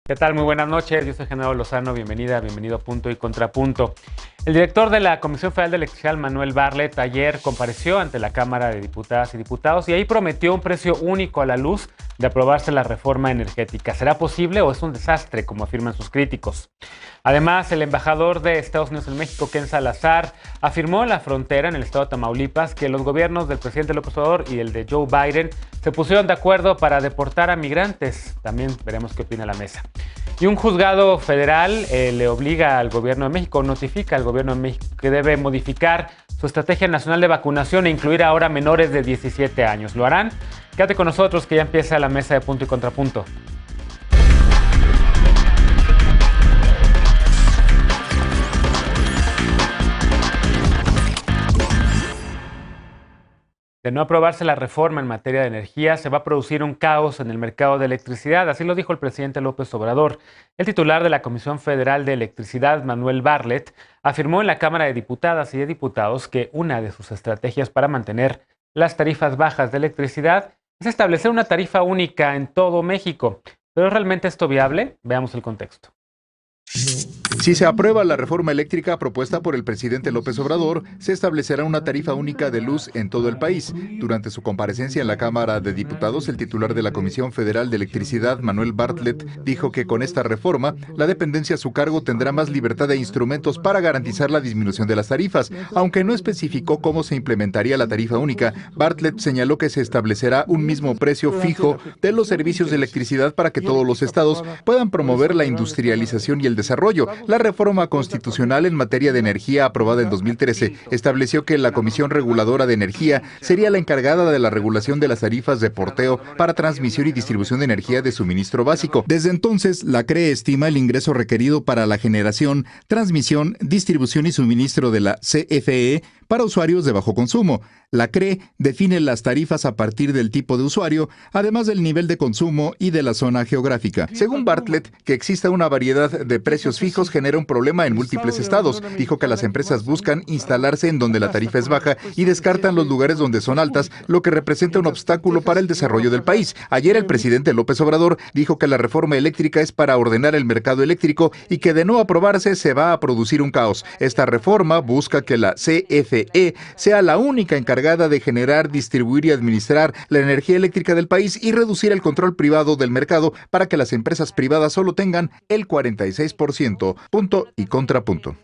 ¿Qué tal? Muy buenas noches. Yo soy Genaro Lozano. Bienvenido a Punto y Contrapunto. El director de la Comisión Federal de Electricidad, Manuel Bartlett, ayer compareció ante la Cámara de Diputadas y Diputados y ahí prometió un precio único a la luz de aprobarse la reforma energética. ¿Será posible o es un desastre, como afirman sus críticos? Además, el embajador de Estados Unidos en México, Ken Salazar, afirmó en la frontera, en el estado de Tamaulipas, que los gobiernos del presidente López Obrador y el de Joe Biden se pusieron de acuerdo para deportar a migrantes. También veremos qué opina la mesa. Y un juzgado federal le obliga al gobierno de México, notifica al gobierno de México que debe modificar su estrategia nacional de vacunación e incluir ahora menores de 17 años. ¿Lo harán? Quédate con nosotros que ya empieza la mesa de Punto y Contrapunto. De no aprobarse la reforma en materia de energía, se va a producir un caos en el mercado de electricidad. Así lo dijo el presidente López Obrador. El titular de la Comisión Federal de Electricidad, Manuel Bartlett, afirmó en la Cámara de Diputadas y de Diputados que una de sus estrategias para mantener las tarifas bajas de electricidad es establecer una tarifa única en todo México. ¿Pero es realmente esto viable? Veamos el contexto. Si se aprueba la reforma eléctrica propuesta por el presidente López Obrador, se establecerá una tarifa única de luz en todo el país. Durante su comparecencia en la Cámara de Diputados, el titular de la Comisión Federal de Electricidad, Manuel Bartlett, dijo que con esta reforma, la dependencia a su cargo tendrá más libertad e instrumentos para garantizar la disminución de las tarifas. Aunque no especificó cómo se implementaría la tarifa única, Bartlett señaló que se establecerá un mismo precio fijo de los servicios de electricidad para que todos los estados puedan promover la industrialización y el desarrollo. La reforma constitucional en materia de energía aprobada en 2013 estableció que la Comisión Reguladora de Energía sería la encargada de la regulación de las tarifas de porteo para transmisión y distribución de energía de suministro básico. Desde entonces, la CRE estima el ingreso requerido para la generación, transmisión, distribución y suministro de la CFE para usuarios de bajo consumo. La CRE define las tarifas a partir del tipo de usuario, además del nivel de consumo y de la zona geográfica. Según Bartlett, que exista una variedad de precios fijos genera un problema en múltiples estados. Dijo que las empresas buscan instalarse en donde la tarifa es baja y descartan los lugares donde son altas, lo que representa un obstáculo para el desarrollo del país. Ayer el presidente López Obrador dijo que la reforma eléctrica es para ordenar el mercado eléctrico y que de no aprobarse se va a producir un caos. Esta reforma busca que la CFE sea la única encargada de generar, distribuir y administrar la energía eléctrica del país y reducir el control privado del mercado para que las empresas privadas solo tengan el 46%. Punto y contrapunto.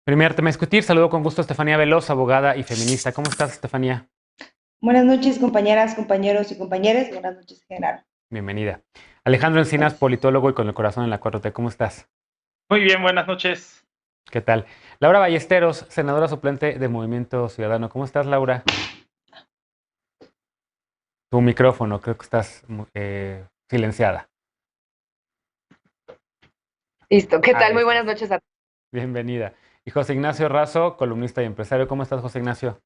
Primer tema a discutir. Saludo con gusto a Estefanía Veloz, abogada y feminista. ¿Cómo estás, Estefanía? Buenas noches, compañeras, compañeros y compañeras. Buenas noches, Genaro. Bienvenida. Alejandro Encinas, politólogo y con el corazón en la 4T. ¿Cómo estás? Muy bien, buenas noches. ¿Qué tal? Laura Ballesteros, senadora suplente de Movimiento Ciudadano. ¿Cómo estás, Laura? Tu micrófono, creo que estás silenciada. Listo, ¿qué tal? Muy buenas noches a todos. Bienvenida. Y José Ignacio Razo, columnista y empresario. ¿Cómo estás, José Ignacio?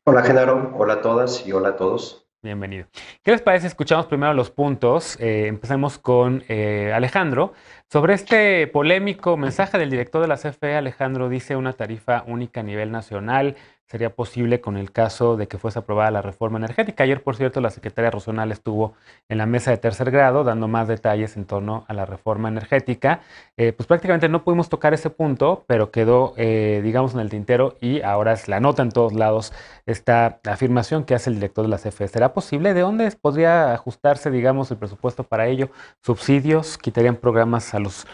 Hola, Genaro. Hola a todas y hola a todos. Bienvenido. ¿Qué les parece? Escuchamos primero los puntos. Empecemos con Alejandro. Sobre este polémico mensaje del director de la CFE, Alejandro dice una tarifa única a nivel nacional. Sería posible con el caso de que fuese aprobada la reforma energética. Ayer, por cierto, la secretaria Rosonal estuvo en la mesa de tercer grado dando más detalles en torno a la reforma energética. Pues prácticamente no pudimos tocar ese punto, pero quedó, digamos, en el tintero y ahora es la nota en todos lados esta afirmación que hace el director de la CFE. ¿Será posible? ¿De dónde podría ajustarse, digamos, el presupuesto para ello? ¿Subsidios? ¿Quitarían programas a los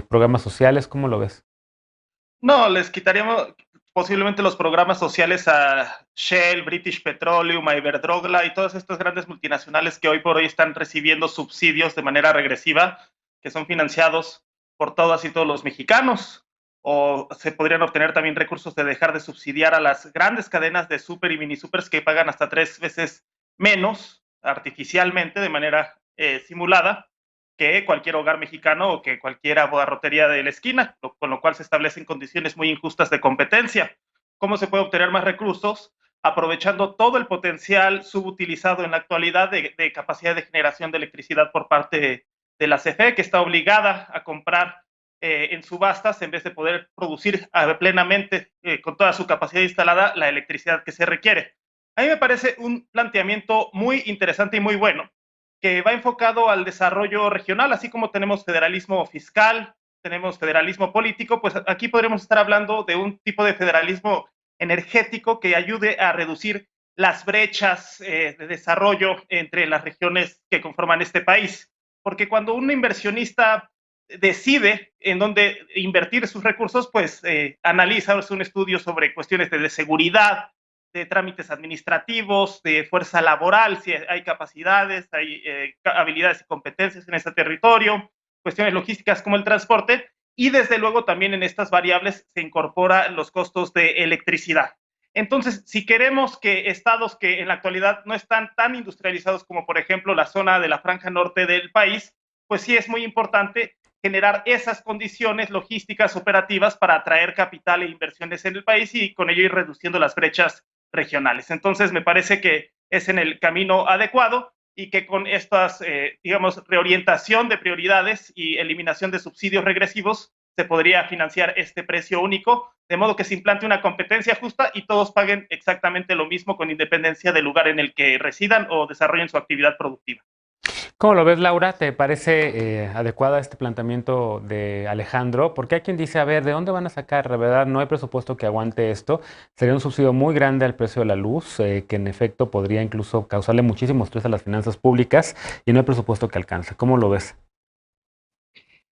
programas sociales? ¿Cómo lo ves? No, les quitaríamos posiblemente los programas sociales a Shell, British Petroleum, a Iberdrola y todas estas grandes multinacionales que hoy por hoy están recibiendo subsidios de manera regresiva, que son financiados por todas y todos los mexicanos. O se podrían obtener también recursos de dejar de subsidiar a las grandes cadenas de super y mini supers que pagan hasta 3 veces menos artificialmente, de manera simulada, que cualquier hogar mexicano o que cualquier abarrotería de la esquina, con lo cual se establecen condiciones muy injustas de competencia. ¿Cómo se puede obtener más recursos? Aprovechando todo el potencial subutilizado en la actualidad de capacidad de generación de electricidad por parte de la CFE, que está obligada a comprar en subastas en vez de poder producir plenamente con toda su capacidad instalada la electricidad que se requiere. A mí me parece un planteamiento muy interesante y muy bueno, que va enfocado al desarrollo regional, así como tenemos federalismo fiscal, tenemos federalismo político, pues aquí podremos estar hablando de un tipo de federalismo energético que ayude a reducir las brechas de desarrollo entre las regiones que conforman este país. Porque cuando un inversionista decide en dónde invertir sus recursos, pues analiza, hace un estudio sobre cuestiones de seguridad, de trámites administrativos, de fuerza laboral, si hay capacidades, hay habilidades y competencias en ese territorio, cuestiones logísticas como el transporte, y desde luego también en estas variables se incorporan los costos de electricidad. Entonces, si queremos que estados que en la actualidad no están tan industrializados como por ejemplo la zona de la franja norte del país, pues sí es muy importante generar esas condiciones logísticas operativas para atraer capital e inversiones en el país y con ello ir reduciendo las brechas regionales. Entonces, me parece que es en el camino adecuado y que con estas, digamos, reorientación de prioridades y eliminación de subsidios regresivos se podría financiar este precio único, de modo que se implante una competencia justa y todos paguen exactamente lo mismo con independencia del lugar en el que residan o desarrollen su actividad productiva. ¿Cómo lo ves, Laura? ¿Te parece adecuada este planteamiento de Alejandro? Porque hay quien dice, a ver, ¿de dónde van a sacar? La verdad, no hay presupuesto que aguante esto. Sería un subsidio muy grande al precio de la luz, que en efecto podría incluso causarle muchísimo estrés a las finanzas públicas y no hay presupuesto que alcance. ¿Cómo lo ves?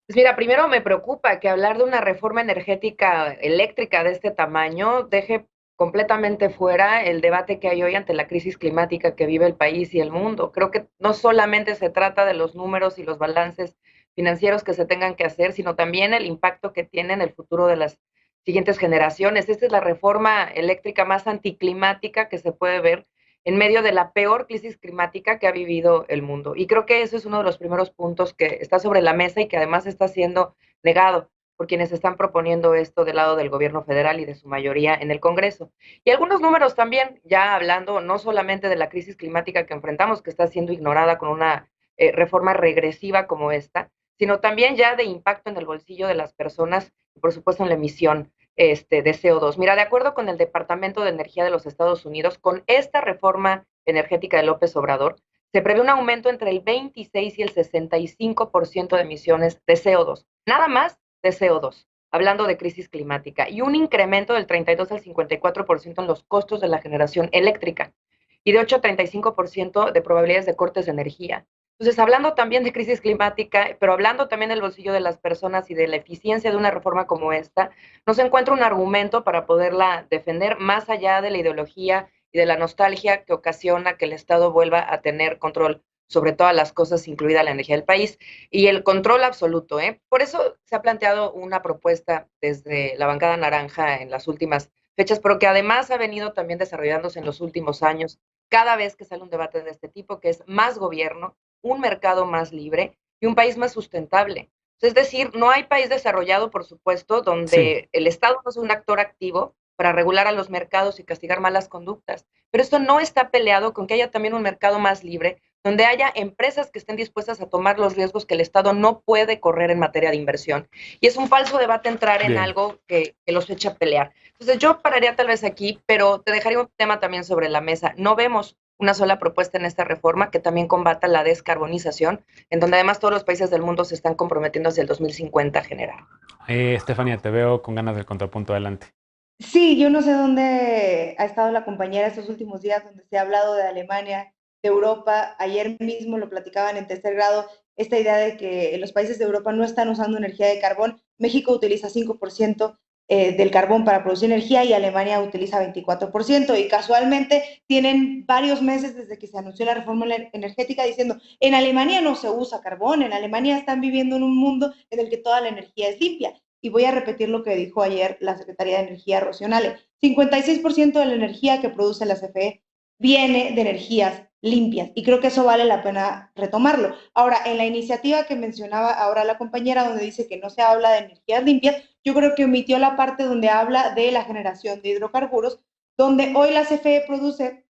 Pues mira, primero me preocupa que hablar de una reforma energética eléctrica de este tamaño deje completamente fuera el debate que hay hoy ante la crisis climática que vive el país y el mundo. Creo que no solamente se trata de los números y los balances financieros que se tengan que hacer, sino también el impacto que tiene en el futuro de las siguientes generaciones. Esta es la reforma eléctrica más anticlimática que se puede ver en medio de la peor crisis climática que ha vivido el mundo. Y creo que eso es uno de los primeros puntos que está sobre la mesa y que además está siendo negado por quienes están proponiendo esto del lado del gobierno federal y de su mayoría en el Congreso. Y algunos números también, ya hablando no solamente de la crisis climática que enfrentamos, que está siendo ignorada con una reforma regresiva como esta, sino también ya de impacto en el bolsillo de las personas y por supuesto en la emisión de CO2. Mira, de acuerdo con el Departamento de Energía de los Estados Unidos, con esta reforma energética de López Obrador, se prevé un aumento entre el 26 y el 65% de emisiones de CO2, nada más de CO2, hablando de crisis climática, y un incremento del 32 al 54% en los costos de la generación eléctrica y de 8 a 35% de probabilidades de cortes de energía. Entonces, hablando también de crisis climática, pero hablando también del bolsillo de las personas y de la eficiencia de una reforma como esta, no se encuentra un argumento para poderla defender más allá de la ideología y de la nostalgia que ocasiona que el Estado vuelva a tener control sobre todas las cosas, incluida la energía del país, y el control absoluto. Por eso se ha planteado una propuesta desde la bancada naranja en las últimas fechas, pero que además ha venido también desarrollándose en los últimos años, cada vez que sale un debate de este tipo, que es más gobierno, un mercado más libre y un país más sustentable. Es decir, no hay país desarrollado, por supuesto, donde el Estado no es un actor activo para regular a los mercados y castigar malas conductas. Pero esto no está peleado con que haya también un mercado más libre, donde haya empresas que estén dispuestas a tomar los riesgos que el Estado no puede correr en materia de inversión. Y es un falso debate entrar en algo que los echa a pelear. Entonces yo pararía tal vez aquí, pero te dejaría un tema también sobre la mesa. No vemos una sola propuesta en esta reforma que también combata la descarbonización, en donde además todos los países del mundo se están comprometiendo hacia el 2050 a generar. Estefanía, te veo con ganas del contrapunto. Adelante. Sí, yo no sé dónde ha estado la compañera estos últimos días, donde se ha hablado de Alemania, de Europa. Ayer mismo lo platicaban en tercer grado, esta idea de que los países de Europa no están usando energía de carbón. México utiliza 5% del carbón para producir energía y Alemania utiliza 24%, y casualmente tienen varios meses desde que se anunció la reforma energética diciendo, en Alemania no se usa carbón, en Alemania están viviendo en un mundo en el que toda la energía es limpia. Y voy a repetir lo que dijo ayer la Secretaría de Energía, Rocío Nale: 56% de la energía que produce la CFE viene de energías limpias, y creo que eso vale la pena retomarlo. Ahora, en la iniciativa que mencionaba ahora la compañera, donde dice que no se habla de energías limpias, yo creo que omitió la parte donde habla de la generación de hidrocarburos, donde hoy la CFE produce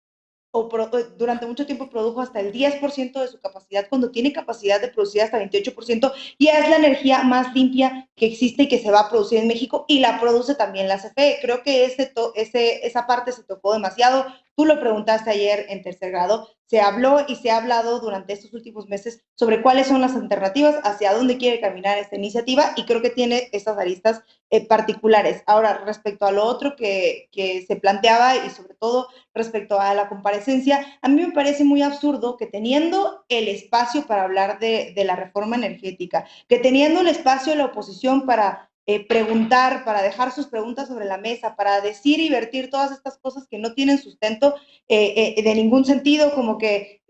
durante mucho tiempo produjo hasta el 10% de su capacidad, cuando tiene capacidad de producir hasta 28%, y es la energía más limpia que existe y que se va a producir en México, y la produce también la CFE. Creo que esa parte se tocó demasiado, Tú lo preguntaste ayer en tercer grado. Se habló y se ha hablado durante estos últimos meses sobre cuáles son las alternativas, hacia dónde quiere caminar esta iniciativa, y creo que tiene estas aristas particulares. Ahora, respecto a lo otro que se planteaba y sobre todo respecto a la comparecencia, a mí me parece muy absurdo que teniendo el espacio para hablar de la reforma energética, que teniendo el espacio de la oposición para preguntar, para dejar sus preguntas sobre la mesa, para decir y vertir todas estas cosas que no tienen sustento de ningún sentido, como que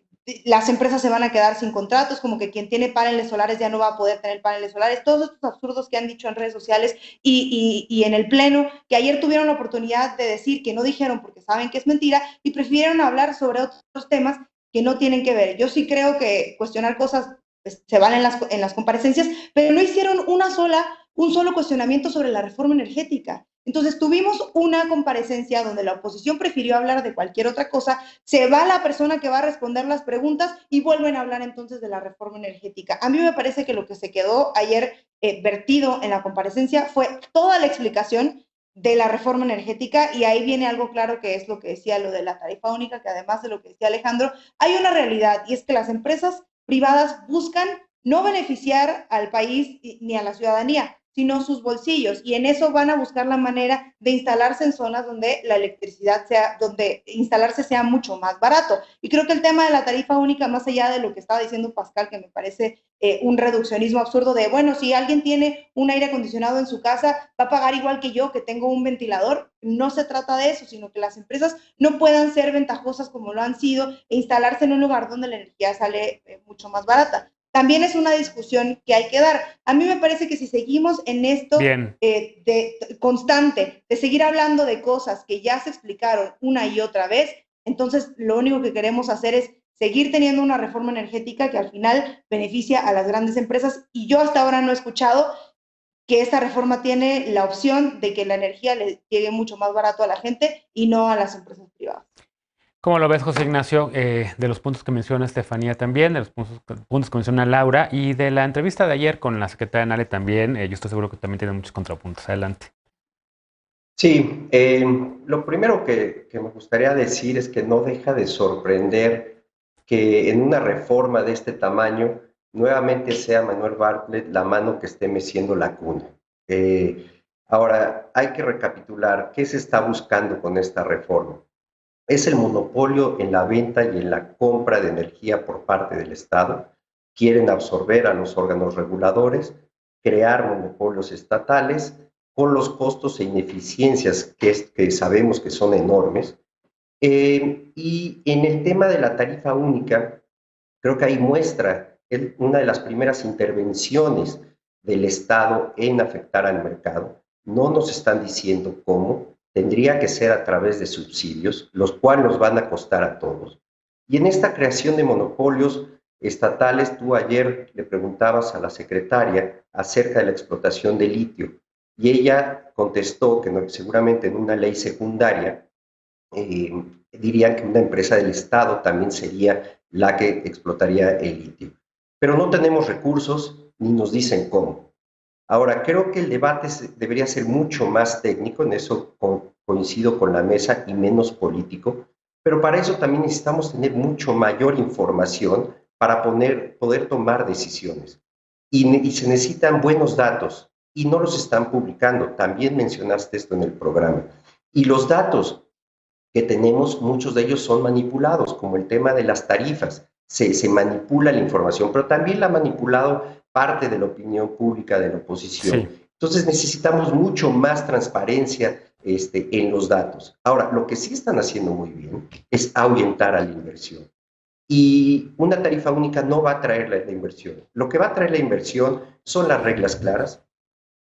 las empresas se van a quedar sin contratos, como que quien tiene paneles solares ya no va a poder tener paneles solares, todos estos absurdos que han dicho en redes sociales y en el Pleno, que ayer tuvieron la oportunidad de decir que no dijeron porque saben que es mentira y prefirieron hablar sobre otros temas que no tienen que ver. Yo sí creo que cuestionar cosas pues, se vale en las comparecencias, pero no hicieron un solo cuestionamiento sobre la reforma energética. Entonces tuvimos una comparecencia donde la oposición prefirió hablar de cualquier otra cosa, se va la persona que va a responder las preguntas y vuelven a hablar entonces de la reforma energética. A mí me parece que lo que se quedó ayer vertido en la comparecencia fue toda la explicación de la reforma energética, y ahí viene algo claro que es lo que decía lo de la tarifa única, que además de lo que decía Alejandro, hay una realidad, y es que las empresas privadas buscan no beneficiar al país ni a la ciudadanía, sino sus bolsillos, y en eso van a buscar la manera de instalarse en zonas donde la electricidad donde instalarse sea mucho más barato. Y creo que el tema de la tarifa única, más allá de lo que estaba diciendo Pascal, que me parece un reduccionismo absurdo de, bueno, si alguien tiene un aire acondicionado en su casa, va a pagar igual que yo, que tengo un ventilador. No se trata de eso, sino que las empresas no puedan ser ventajosas como lo han sido e instalarse en un lugar donde la energía sale mucho más barata. También es una discusión que hay que dar. A mí me parece que si seguimos en esto constante, de seguir hablando de cosas que ya se explicaron una y otra vez, entonces lo único que queremos hacer es seguir teniendo una reforma energética que al final beneficia a las grandes empresas, y yo hasta ahora no he escuchado que esta reforma tiene la opción de que la energía le llegue mucho más barato a la gente y no a las empresas privadas. ¿Cómo lo ves, José Ignacio? De los puntos que menciona Estefanía también, de los puntos que menciona Laura, y de la entrevista de ayer con la secretaria Nale también, yo estoy seguro que también tiene muchos contrapuntos. Adelante. Sí, lo primero que me gustaría decir es que no deja de sorprender que en una reforma de este tamaño nuevamente sea Manuel Bartlett la mano que esté meciendo la cuna. Ahora, hay que recapitular qué se está buscando con esta reforma. Es el monopolio en la venta y en la compra de energía por parte del Estado. Quieren absorber a los órganos reguladores, crear monopolios estatales con los costos e ineficiencias que sabemos que son enormes. Y en el tema de la tarifa única, creo que ahí muestra una de las primeras intervenciones del Estado en afectar al mercado. No nos están diciendo cómo. Tendría que ser a través de subsidios, los cuales nos van a costar a todos. Y en esta creación de monopolios estatales, tú ayer le preguntabas a la secretaria acerca de la explotación de litio, y ella contestó que no, seguramente en una ley secundaria dirían que una empresa del Estado también sería la que explotaría el litio. Pero no tenemos recursos ni nos dicen cómo. Ahora, creo que el debate debería ser mucho más técnico, en eso coincido con la mesa, y menos político, pero para eso también necesitamos tener mucho mayor información para poder tomar decisiones. Y se necesitan buenos datos, y no los están publicando. También mencionaste esto en el programa. Y los datos que tenemos, muchos de ellos son manipulados, como el tema de las tarifas. Se manipula la información, pero también la ha manipulado parte de la opinión pública de la oposición. Sí. Entonces necesitamos mucho más transparencia en los datos. Ahora, lo que sí están haciendo muy bien es ahuyentar a la inversión. Y una tarifa única no va a traer la inversión. Lo que va a traer la inversión son las reglas claras,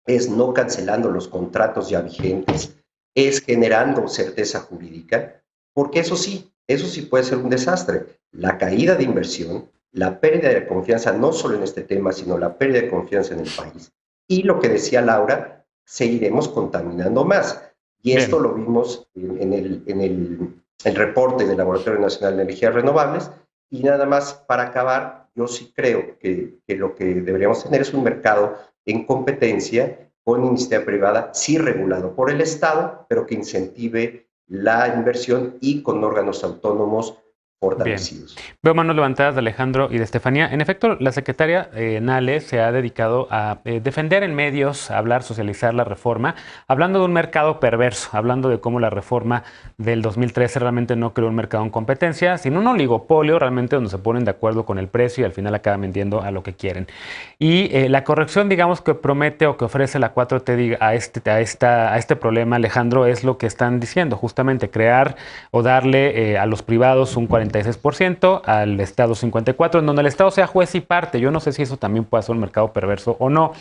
es no cancelando los contratos ya vigentes, es generando certeza jurídica, porque eso sí puede ser un desastre. La caída de inversión, la pérdida de confianza, no solo en este tema, sino la pérdida de confianza en el país. Y lo que decía Laura, seguiremos contaminando más. Y esto lo vimos en el reporte del Laboratorio Nacional de Energías Renovables. Y nada más para acabar, yo sí creo que lo que deberíamos tener es un mercado en competencia con iniciativa privada, sí regulado por el Estado, pero que incentive la inversión y con órganos autónomos fortalecidos. Bien. Veo manos levantadas de Alejandro y de Estefanía. En efecto, la secretaria Nale se ha dedicado a defender en medios, a hablar, socializar la reforma, hablando de un mercado perverso, hablando de cómo la reforma del 2013 realmente no creó un mercado en competencia, sino un oligopolio realmente donde se ponen de acuerdo con el precio y al final acaban vendiendo a lo que quieren. Y la corrección, digamos, que promete o que ofrece la 4T a este problema, Alejandro, es lo que están diciendo, justamente crear o darle a los privados un 46%, al Estado 54%, en donde el Estado sea juez y parte. Yo no sé si eso también puede ser un mercado perverso o no.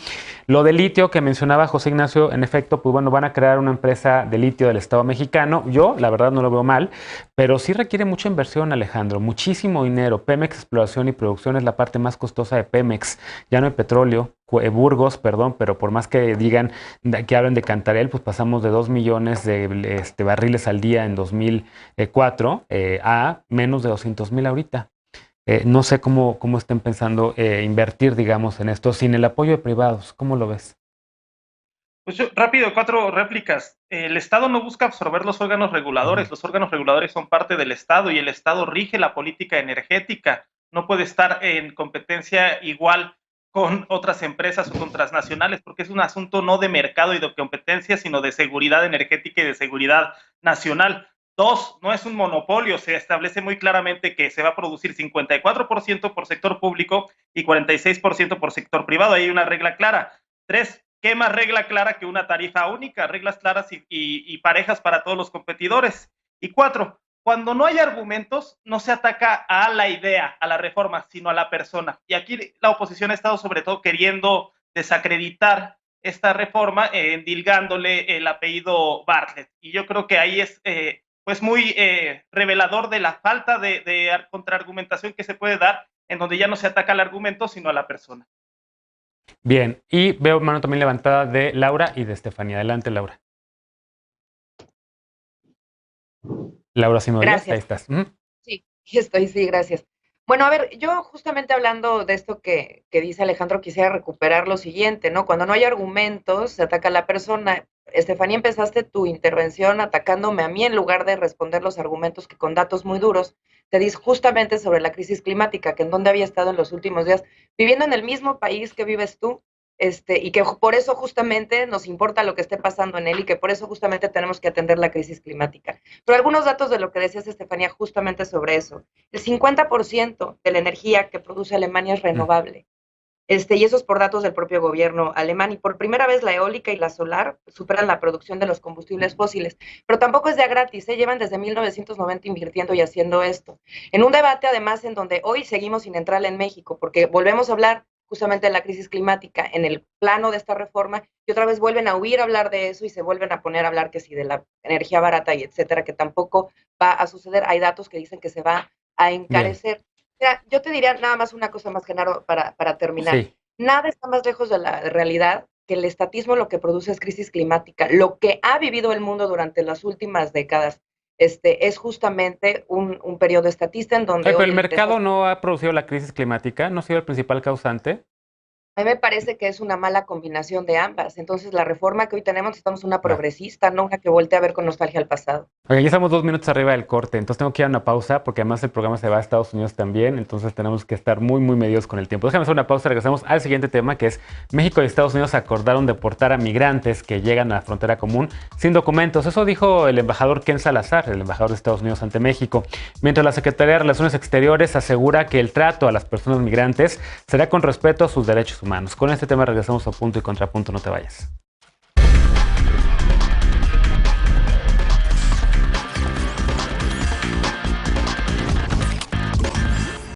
Lo de litio que mencionaba José Ignacio, en efecto, pues bueno, van a crear una empresa de litio del Estado mexicano. Yo, la verdad, no lo veo mal, pero sí requiere mucha inversión, Alejandro, muchísimo dinero. Pemex Exploración y Producción es la parte más costosa de Pemex. Ya no hay petróleo. Burgos, perdón, pero por más que digan, que hablen de Cantarell, pues pasamos de 2 millones de barriles al día en 2004 a menos de 200,000 ahorita. No sé cómo estén pensando invertir, digamos, en esto sin el apoyo de privados. ¿Cómo lo ves? Pues yo, rápido, 4 réplicas. El Estado no busca absorber los órganos reguladores. Los órganos reguladores son parte del Estado y el Estado rige la política energética. No puede estar en competencia igual con otras empresas o con transnacionales, porque es un asunto no de mercado y de competencia, sino de seguridad energética y de seguridad nacional. 2, no es un monopolio, se establece muy claramente que se va a producir 54% por sector público y 46% por sector privado. Hay una regla clara. 3, ¿qué más regla clara que una tarifa única? Reglas claras y parejas para todos los competidores. Y 4, cuando no hay argumentos, no se ataca a la idea, a la reforma, sino a la persona. Y aquí la oposición ha estado sobre todo queriendo desacreditar esta reforma, endilgándole el apellido Bartlett. Y yo creo que ahí es pues muy revelador de la falta de contraargumentación que se puede dar, en donde ya no se ataca al argumento, sino a la persona. Bien, y veo mano también levantada de Laura y de Estefanía. Adelante, Laura. Laura, si me oyes, ahí estás. Sí, estoy, sí, gracias. Bueno, a ver, yo justamente hablando de esto que dice Alejandro, quisiera recuperar lo siguiente, ¿no? Cuando no hay argumentos, se ataca a la persona. Estefanía, empezaste tu intervención atacándome a mí en lugar de responder los argumentos que con datos muy duros te dices justamente sobre la crisis climática, que en donde había estado en los últimos días, viviendo en el mismo país que vives tú, y que por eso justamente nos importa lo que esté pasando en él y que por eso justamente tenemos que atender la crisis climática. Pero algunos datos de lo que decías, Estefanía, justamente sobre eso. El 50% de la energía que produce Alemania es renovable. Y eso es por datos del propio gobierno alemán. Y por primera vez la eólica y la solar superan la producción de los combustibles fósiles. Pero tampoco es de gratis, llevan desde 1990 invirtiendo y haciendo esto. En un debate, además, en donde hoy seguimos sin entrar en México, porque volvemos a hablar justamente de la crisis climática en el plano de esta reforma, y otra vez vuelven a huir a hablar de eso y se vuelven a poner a hablar que sí de la energía barata y etcétera, que tampoco va a suceder. Hay datos que dicen que se va a encarecer. Mira, yo te diría nada más una cosa más, Genaro, para terminar. Sí. Nada está más lejos de la realidad que el estatismo lo que produce es crisis climática. Lo que ha vivido el mundo durante las últimas décadas es justamente un periodo estatista en donde... Pero el mercado no ha producido la crisis climática, ¿no ha sido el principal causante? A mí me parece que es una mala combinación de ambas. Entonces, la reforma que hoy tenemos, necesitamos una progresista, no una que voltee a ver con nostalgia al pasado. Oye, ya estamos 2 minutos arriba del corte, entonces tengo que ir a una pausa porque además el programa se va a Estados Unidos también, entonces tenemos que estar muy medidos con el tiempo. Déjame hacer una pausa, regresamos al siguiente tema, que es México y Estados Unidos acordaron deportar a migrantes que llegan a la frontera común sin documentos. Eso dijo el embajador Ken Salazar, el embajador de Estados Unidos ante México. Mientras la Secretaría de Relaciones Exteriores asegura que el trato a las personas migrantes será con respeto a sus derechos humanos. Con este tema regresamos a Punto y Contrapunto, no te vayas.